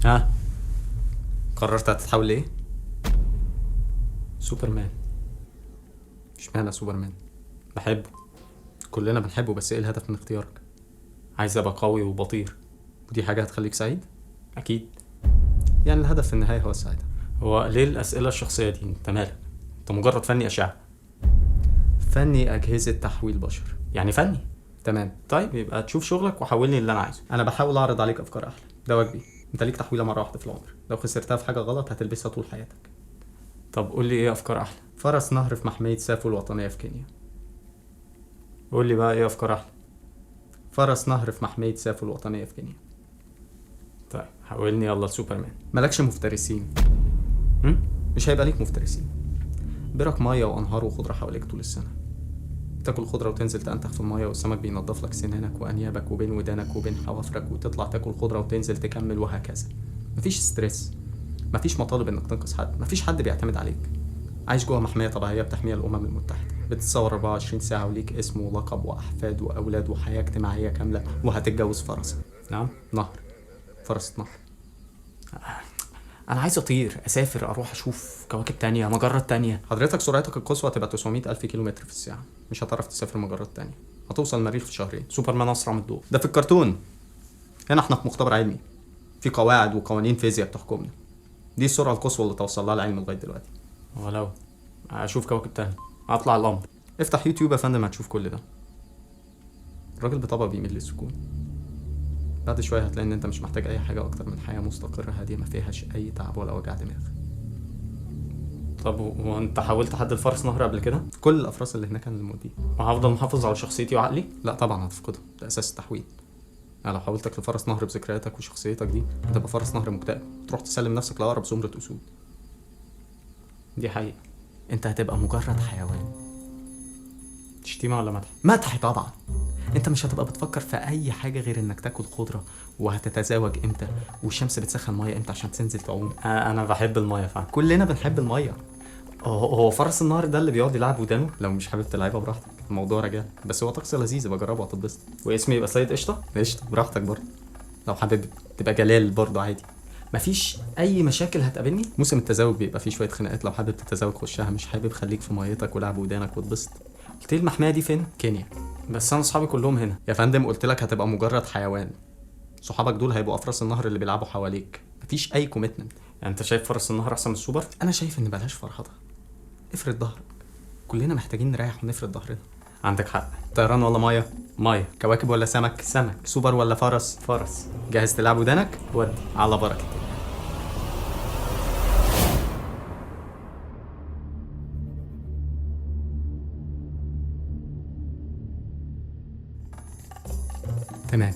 ها، قررت هتتحول لايه؟ سوبرمان. اشمعنى سوبرمان؟ بحبه، كلنا بنحبه، بس ايه الهدف من اختيارك؟ عايز ابقى قوي وبطير، ودي حاجة هتخليك سعيد؟ اكيد. يعني الهدف في النهاية هو السعادة. هو ليه الاسئلة الشخصية دي؟ انت مالك؟ انت مجرد فني اشعة. فني اجهزة تحويل بشر. يعني فني. تمام، طيب يبقى تشوف شغلك وحولني اللي انا عايزه. انا بحاول اعرض عليك افكار احلى، ده واجبي. انت ليك تحويله مره واحده في العمر، لو خسرتها في حاجه غلط هتلبسها طول حياتك. طب قول لي ايه افكار احلى؟ فرس نهر في محميه سافو الوطنيه في كينيا. قول لي بقى ايه افكار احلى؟ فرس نهر في محميه سافو الوطنيه في كينيا. طيب حولني يلا لسوبرمان. مالكش مفترسين؟ مش هيبقى ليك مفترسين. برك ميه وانهار وخضره حواليك طول السنه. تاكل خضره وتنزل تنتخ في الميه، والسمك بينضف لك سنانك وانيابك وبين ودانك وبين حوافرك، وتطلع تاكل خضره وتنزل تكمل، وهكذا. مفيش ستريس، مفيش مطالب انك تنقذ حد، مفيش حد بيعتمد عليك. عايش جوه محميه طبيعيه بتحميها الامم المتحده، بتتصور 24 ساعه، وليك اسم ولقب واحفاد واولاد وحياه اجتماعيه كامله، وهتتجوز فرسه. نعم، نهر. فرس نهر. انا عايز اطير، اسافر، اروح اشوف كواكب تانية، مجرات تانية. حضرتك سرعتك القصوى هتبقى 900 الف كيلومتر في الساعه، مش هتعرف تسافر مجرات تانية. هتوصل المريخ في شهرين. سوبرمان اسرع من الضوء. ده في الكرتون، هنا احنا في مختبر علمي، في قواعد وقوانين فيزياء بتحكمنا. دي السرعه القصوى اللي توصل لها العلم لغايه دلوقتي. ولو اشوف كواكب تاني هطلع القمر. افتح يوتيوب يا فندم هتشوف كل ده. الراجل بطبعه بيميل للسكون. بعد شويه هتلاقي ان انت مش محتاج اي حاجه اكتر من حياه مستقره هاديه ما فيهاش اي تعب ولا وجع دماغ. طب وانت حاولت حد الفرس نهر قبل كده؟ كل الافراس اللي هناك كانوا المودين. وهفضل محافظ على شخصيتي وعقلي؟ لا طبعا هتفقده، ده اساس التحويل. انا لو حولتك لفرس نهر بذكرياتك وشخصيتك دي، هتبقى فرس نهر مكتئب، تروح تسلم نفسك لاقرب زمرة اسود. دي حقيقة. انت هتبقى مجرد حيوان. شتيمة ولا مدح؟ مدح طبعا. انت مش هتبقى بتفكر في اي حاجة غير انك تاكل خضرة، وهتتزاوج امتى، والشمس بتسخن مية امتى عشان تنزل تعوم. انا بحب المية فعلا، كلنا بنحب المية. هو فرس النهر ده اللي بيقعد يلعب ودانه؟ لو مش حابب تلعبها براحتك، الموضوع رجال، بس هو طقس لذيذ، بجربه وهتتبسط. واسمي يبقى سيد قشطة؟ قشطة براحتك برضه. لو حابب تبقى جلال برضه عادي. مفيش اي مشاكل هتقابلني. موسم التزاوج بيبقى فيه شويه خناقات، لو حابب تتزاوج خشها، مش حابب خليك في ميتك ولعب ودانك واتبسط. قلت لي المحميه دي فين؟ كينيا. بس انا اصحابي كلهم هنا يا فندم. قلت لك هتبقى مجرد حيوان، صحابك دول هيبقوا افرس النهر اللي بيلعبوا حواليك، مفيش اي كوميتمنت. يعني انت شايف فرس النهر احسن من السوبر؟ انا شايف ان بلاش فرحتها، افرد ظهرك، كلنا محتاجين نريح ونفرد ظهرنا. عندك حق. طيران ولا ميه؟ ميه. كواكب ولا سمك؟ سمك. سوبر ولا فرس؟ فرس. جاهز تلعب ودانك؟ ودي على بركه الله. تمام.